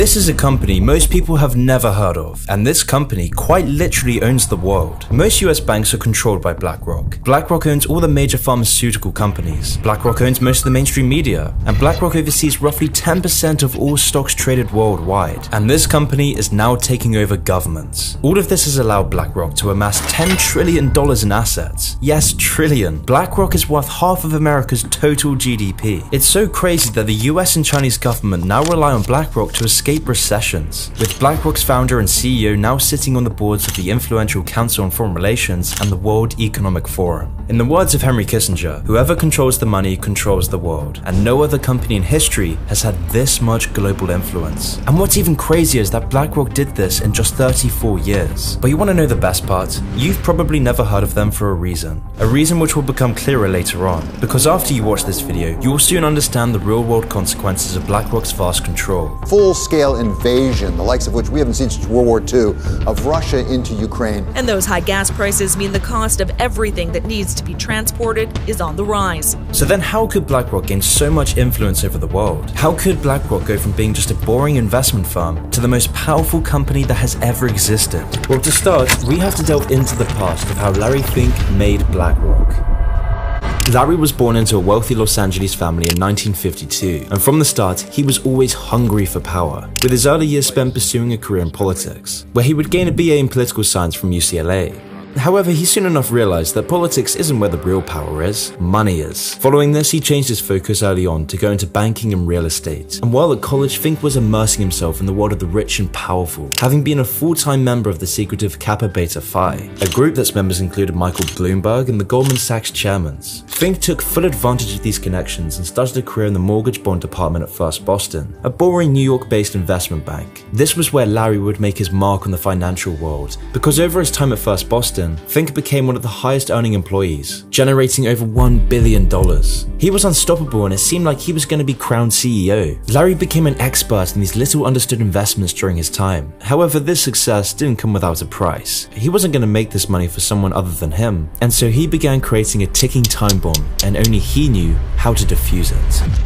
This is a company most people have never heard of, and this company quite literally owns the world. Most US banks are controlled by BlackRock. BlackRock owns all the major pharmaceutical companies. BlackRock owns most of the mainstream media, and BlackRock oversees roughly 10% of all stocks traded worldwide. And this company is now taking over governments. All of this has allowed BlackRock to amass $10 trillion in assets. Yes, trillion. BlackRock is worth half of America's total GDP. It's so crazy that the US and Chinese government now rely on BlackRock to escape recessions, with BlackRock's founder and CEO now sitting on the boards of the influential Council on Foreign Relations and the World Economic Forum. In the words of Henry Kissinger, whoever controls the money controls the world, and no other company in history has had this much global influence. And what's even crazier is that BlackRock did this in just 34 years. But you want to know the best part? You've probably never heard of them for a reason which will become clearer later on, because after you watch this video, you will soon understand the real-world consequences of BlackRock's vast control. Full-scale invasion, the likes of which we haven't seen since World War II, of Russia into Ukraine. And those high gas prices mean the cost of everything that needs to be transported is on the rise. So then how could BlackRock gain so much influence over the world? How could BlackRock go from being just a boring investment firm to the most powerful company that has ever existed? Well, to start, we have to delve into the past of how Larry Fink made BlackRock. Larry was born into a wealthy Los Angeles family in 1952, and from the start, he was always hungry for power, with his early years spent pursuing a career in politics, where he would gain a BA in political science from UCLA. However, he soon enough realized that politics isn't where the real power is, money is. Following this, he changed his focus early on to go into banking and real estate. And while at college, Fink was immersing himself in the world of the rich and powerful, having been a full-time member of the secretive Kappa Beta Phi, a group that's members included Michael Bloomberg and the Goldman Sachs chairmen. Fink took full advantage of these connections and started a career in the mortgage bond department at First Boston, a boring New York-based investment bank. This was where Larry would make his mark on the financial world, because over his time at First Boston, Fink became one of the highest earning employees, generating over $1 billion. He was unstoppable and it seemed like he was going to be crowned CEO. Larry became an expert in these little understood investments during his time. However, this success didn't come without a price. He wasn't going to make this money for someone other than him, and so he began creating a ticking time bomb, and only he knew how to defuse it.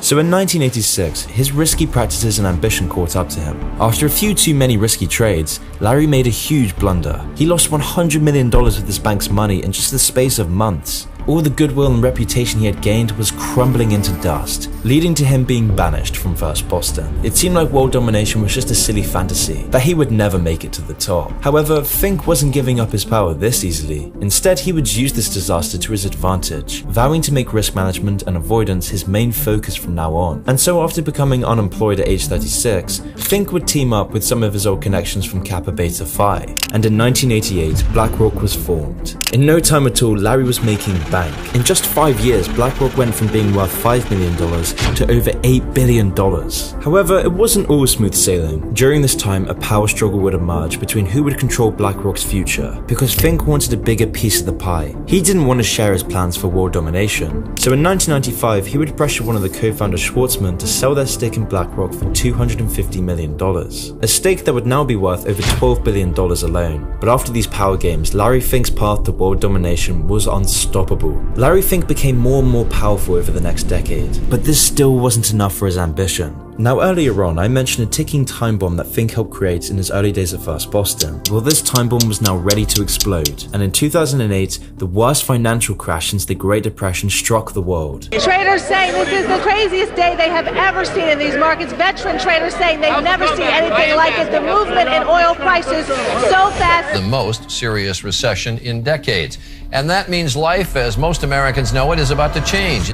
So in 1986, his risky practices and ambition caught up to him. After a few too many risky trades, Larry made a huge blunder. He lost $100 million of this bank's money in just the space of months. All the goodwill and reputation he had gained was crumbling into dust, leading to him being banished from First Boston. It seemed like world domination was just a silly fantasy, that he would never make it to the top. However, Fink wasn't giving up his power this easily. Instead, he would use this disaster to his advantage, vowing to make risk management and avoidance his main focus from now on. And so after becoming unemployed at age 36, Fink would team up with some of his old connections from Kappa Beta Phi. And in 1988, BlackRock was formed. In no time at all, Larry was making bank. In just 5 years, BlackRock went from being worth $5 million to over $8 billion. However, it wasn't all smooth sailing. During this time, a power struggle would emerge between who would control BlackRock's future, because Fink wanted a bigger piece of the pie. He didn't want to share his plans for world domination. So in 1995, he would pressure one of the co-founders, Schwartzman, to sell their stake in BlackRock for $250 million. A stake that would now be worth over $12 billion alone. But after these power games, Larry Fink's path to world domination was unstoppable. Larry Fink became more and more powerful over the next decade, but this still wasn't enough for his ambition. Now earlier on, I mentioned a ticking time bomb that Fink helped create in his early days at First Boston. Well, this time bomb was now ready to explode, and in 2008, the worst financial crash since the Great Depression struck the world. Traders saying this is the craziest day they have ever seen in these markets. Veteran traders saying they've never seen anything like it. The movement in oil prices so fast. The most serious recession in decades. And that means life, as most Americans know it, is about to change.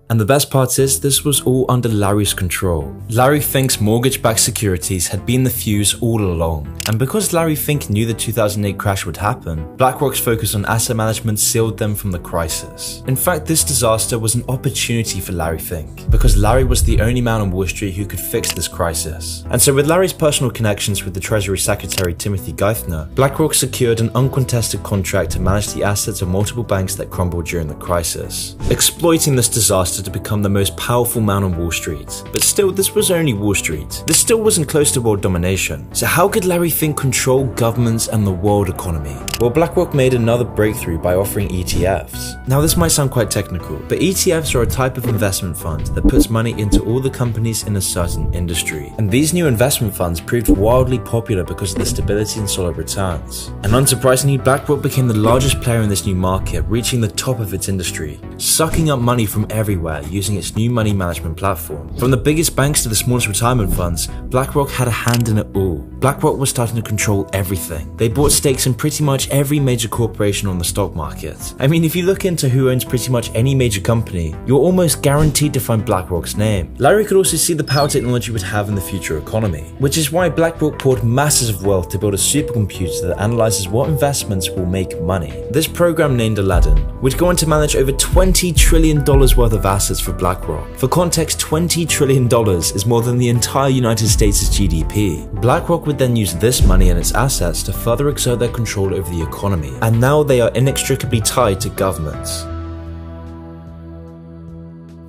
And the best part is, this was all under Larry's control. Larry Fink's mortgage-backed securities had been the fuse all along. And because Larry Fink knew the 2008 crash would happen, BlackRock's focus on asset management sealed them from the crisis. In fact, this disaster was an opportunity for Larry Fink, because Larry was the only man on Wall Street who could fix this crisis. And so with Larry's personal connections with the Treasury Secretary Timothy Geithner, BlackRock secured an uncontested contract to manage the assets of multiple banks that crumbled during the crisis. Exploiting this disaster faster to become the most powerful man on Wall Street. But still, this was only Wall Street. This still wasn't close to world domination. So how could Larry Fink control governments and the world economy? Well, BlackRock made another breakthrough by offering ETFs. Now, this might sound quite technical, but ETFs are a type of investment fund that puts money into all the companies in a certain industry. And these new investment funds proved wildly popular because of the stability and solid returns. And unsurprisingly, BlackRock became the largest player in this new market, reaching the top of its industry, sucking up money from everywhere using its new money management platform. From the biggest banks to the smallest retirement funds, BlackRock had a hand in it all. BlackRock was starting to control everything. They bought stakes in pretty much every major corporation on the stock market. I mean, if you look into who owns pretty much any major company, you're almost guaranteed to find BlackRock's name. Larry could also see the power technology would have in the future economy, which is why BlackRock poured masses of wealth to build a supercomputer that analyzes what investments will make money. This program, named Aladdin, would go on to manage over $20 trillion worth of assets for BlackRock. For context, $20 trillion is more than the entire United States' GDP. BlackRock would then use this money and its assets to further exert their control over the economy, and now they are inextricably tied to governments.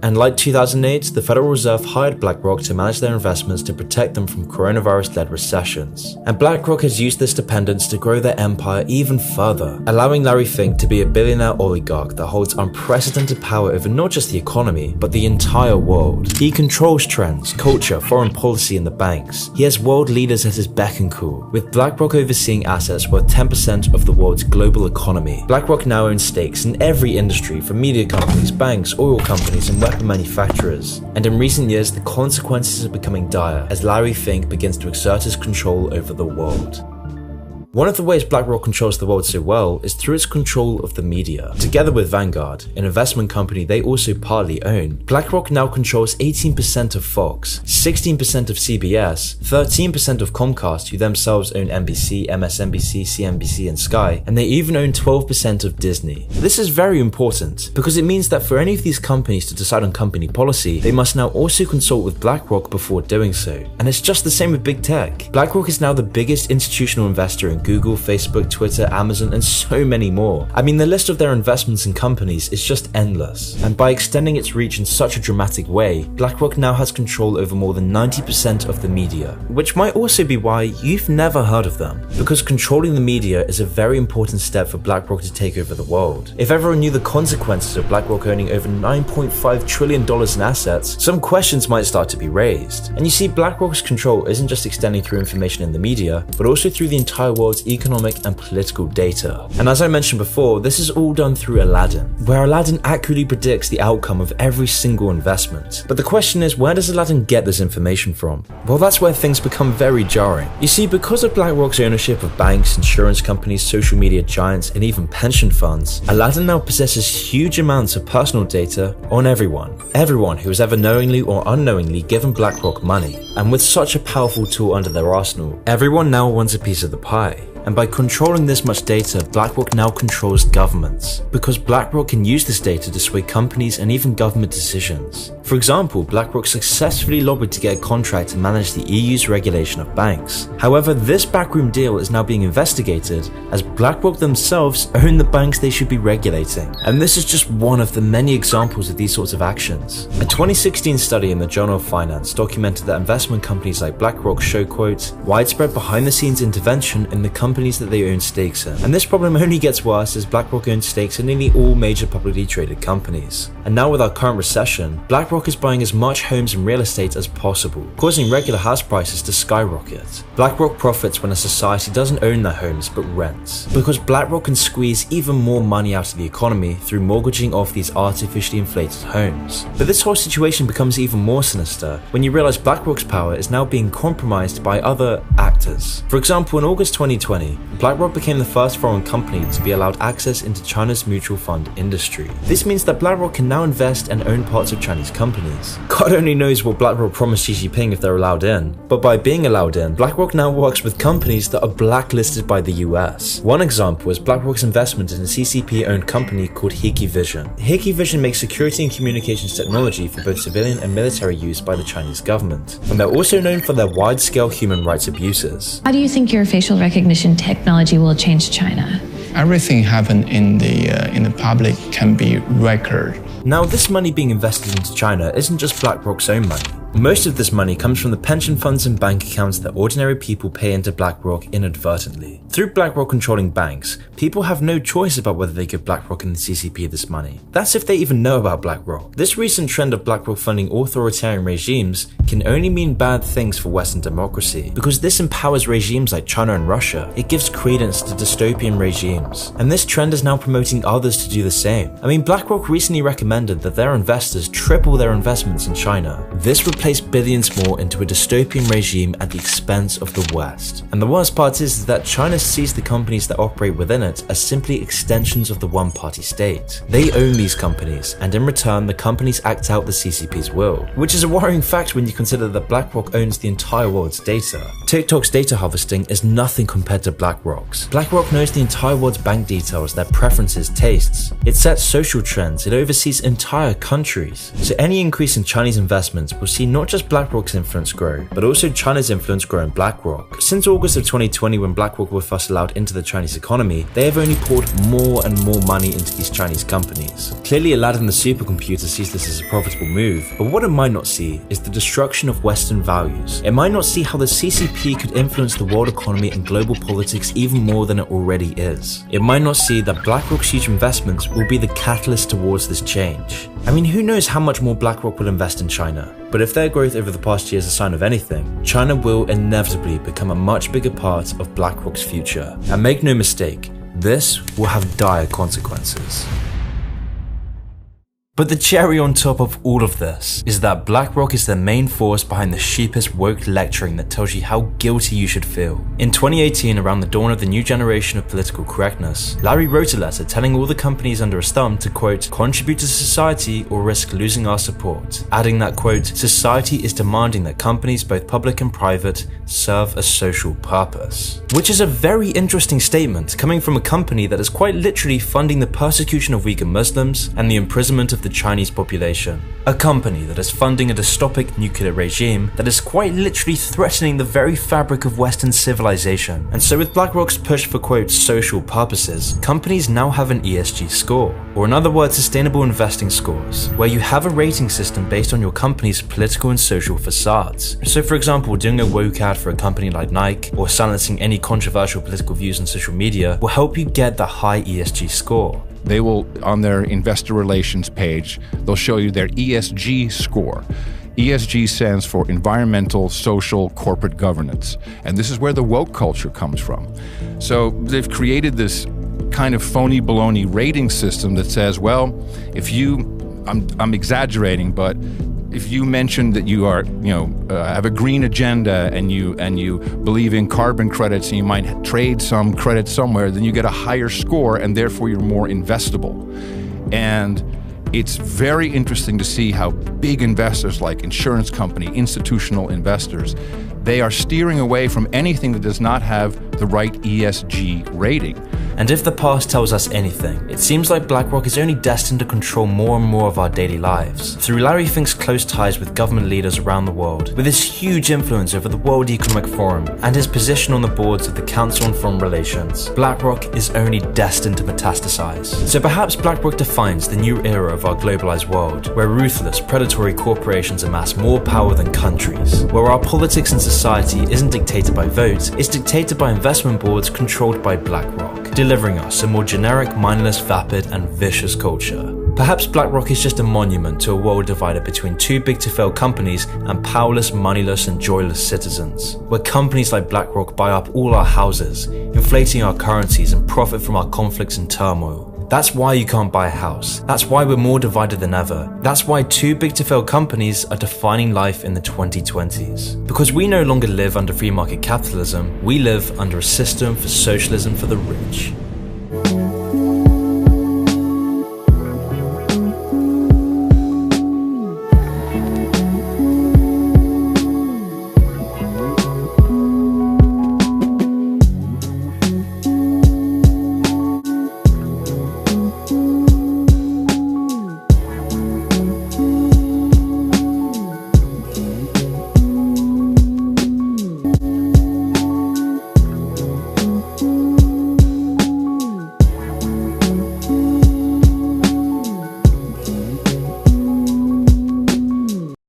And like 2008, the Federal Reserve hired BlackRock to manage their investments to protect them from coronavirus-led recessions. And BlackRock has used this dependence to grow their empire even further, allowing Larry Fink to be a billionaire oligarch that holds unprecedented power over not just the economy, but the entire world. He controls trends, culture, foreign policy, and the banks. He has world leaders at his beck and call, with BlackRock overseeing assets worth 10% of the world's global economy. BlackRock now owns stakes in every industry, from media companies, banks, oil companies, and weapon manufacturers. And in recent years, the consequences are becoming dire as Larry Fink begins to exert his control over the world. One of the ways BlackRock controls the world so well is through its control of the media. Together with Vanguard, an investment company they also partly own, BlackRock now controls 18% of Fox, 16% of CBS, 13% of Comcast, who themselves own NBC, MSNBC, CNBC, and Sky, and they even own 12% of Disney. This is very important because it means that for any of these companies to decide on company policy, they must now also consult with BlackRock before doing so. And it's just the same with big tech. BlackRock is now the biggest institutional investor in Google, Facebook, Twitter, Amazon, and so many more. I mean, the list of their investments in companies is just endless. And by extending its reach in such a dramatic way, BlackRock now has control over more than 90% of the media, which might also be why you've never heard of them. Because controlling the media is a very important step for BlackRock to take over the world. If everyone knew the consequences of BlackRock owning over $9.5 trillion in assets, some questions might start to be raised. And you see, BlackRock's control isn't just extending through information in the media, but also through the entire world's economic and political data. And as I mentioned before, this is all done through Aladdin, where Aladdin accurately predicts the outcome of every single investment. But the question is, where does Aladdin get this information from? Well, that's where things become very jarring. You see, because of BlackRock's ownership of banks, insurance companies, social media giants, and even pension funds, Aladdin now possesses huge amounts of personal data on everyone. Everyone who has ever knowingly or unknowingly given BlackRock money. And with such a powerful tool under their arsenal, everyone now wants a piece of the pie. And by controlling this much data, BlackRock now controls governments, because BlackRock can use this data to sway companies and even government decisions. For example, BlackRock successfully lobbied to get a contract to manage the EU's regulation of banks. However, this backroom deal is now being investigated as BlackRock themselves own the banks they should be regulating. And this is just one of the many examples of these sorts of actions. A 2016 study in the Journal of Finance documented that investment companies like BlackRock show, quote, widespread behind-the-scenes intervention in the companies that they own stakes in. And this problem only gets worse as BlackRock owns stakes in nearly all major publicly traded companies. And now with our current recession, BlackRock is buying as much homes and real estate as possible, causing regular house prices to skyrocket. BlackRock profits when a society doesn't own their homes but rents, because BlackRock can squeeze even more money out of the economy through mortgaging off these artificially inflated homes. But this whole situation becomes even more sinister when you realize BlackRock's power is now being compromised by other actors. For example, in August 2020, BlackRock became the first foreign company to be allowed access into China's mutual fund industry. This means that BlackRock can now invest and own parts of Chinese companies. God only knows what BlackRock promised Xi Jinping if they're allowed in. But by being allowed in, BlackRock now works with companies that are blacklisted by the US. One example is BlackRock's investment in a CCP-owned company called Hikvision. Hikvision makes security and communications technology for both civilian and military use by the Chinese government. And they're also known for their wide-scale human rights abuses. How do you think your facial recognition technology will change China? Everything happened in the public can be recorded Now, this money being invested into China isn't just BlackRock's own money. Most of this money comes from the pension funds and bank accounts that ordinary people pay into BlackRock inadvertently. Through BlackRock controlling banks, people have no choice about whether they give BlackRock and the CCP this money. That's if they even know about BlackRock. This recent trend of BlackRock funding authoritarian regimes can only mean bad things for Western democracy, because this empowers regimes like China and Russia. It gives credence to dystopian regimes, and this trend is now promoting others to do the same. I mean, BlackRock recently recommended that their investors triple their investments in China. This would place billions more into a dystopian regime at the expense of the West. And the worst part is that China sees the companies that operate within it as simply extensions of the one-party state. They own these companies, and in return the companies act out the CCP's will, which is a worrying fact when you consider that BlackRock owns the entire world's data. TikTok's data harvesting is nothing compared to BlackRock's. BlackRock knows the entire world's bank details, their preferences, tastes. It sets social trends, it oversees entire countries. So any increase in Chinese investments will see not just BlackRock's influence grow, but also China's influence grow in BlackRock. Since August of 2020, when BlackRock were first allowed into the Chinese economy, they have only poured more and more money into these Chinese companies. Clearly, Aladdin the supercomputer sees this as a profitable move, but what it might not see is the destruction of Western values. It might not see how the CCP could influence the world economy and global politics even more than it already is. It might not see that BlackRock's huge investments will be the catalyst towards this change. I mean, who knows how much more BlackRock will invest in China? But if their growth over the past year is a sign of anything, China will inevitably become a much bigger part of BlackRock's future. And make no mistake, this will have dire consequences. But the cherry on top of all of this is that BlackRock is the main force behind the sheepish woke lecturing that tells you how guilty you should feel. In 2018, around the dawn of the new generation of political correctness, Larry wrote a letter telling all the companies under his thumb to, quote, contribute to society or risk losing our support, adding that, quote, society is demanding that companies, both public and private, serve a social purpose. Which is a very interesting statement coming from a company that is quite literally funding the persecution of Uyghur Muslims and the imprisonment of the Chinese population. A company that is funding a dystopic nuclear regime that is quite literally threatening the very fabric of Western civilization. And so with BlackRock's push for, quote, social purposes, companies now have an ESG score, or in other words, sustainable investing scores, where you have a rating system based on your company's political and social facades. So for example, doing a woke ad for a company like Nike, or silencing any controversial political views on social media will help you get the high ESG score. They will, on their investor relations page, they'll show you their ESG score. ESG stands for environmental, social, corporate governance. And this is where the woke culture comes from. So they've created this kind of phony baloney rating system that says, well, if you, I'm exaggerating, but if you mention that you are, have a green agenda and you believe in carbon credits and you might trade some credits somewhere, then you get a higher score and therefore you're more investable. And it's very interesting to see how big investors like insurance company, institutional investors, they are steering away from anything that does not have the right ESG rating. And if the past tells us anything, it seems like BlackRock is only destined to control more and more of our daily lives. Through Larry Fink's close ties with government leaders around the world, with his huge influence over the World Economic Forum, and his position on the boards of the Council on Foreign Relations, BlackRock is only destined to metastasize. So perhaps BlackRock defines the new era of our globalized world, where ruthless, predatory corporations amass more power than countries, where our politics and society isn't dictated by votes, it's dictated by investment boards controlled by BlackRock, delivering us a more generic, mindless, vapid, and vicious culture. Perhaps BlackRock is just a monument to a world divided between too big to fail companies and powerless, moneyless, and joyless citizens, where companies like BlackRock buy up all our houses, inflating our currencies and profit from our conflicts and turmoil. That's why you can't buy a house. That's why we're more divided than ever. That's why too big to fail companies are defining life in the 2020s. Because we no longer live under free market capitalism, we live under a system for socialism for the rich.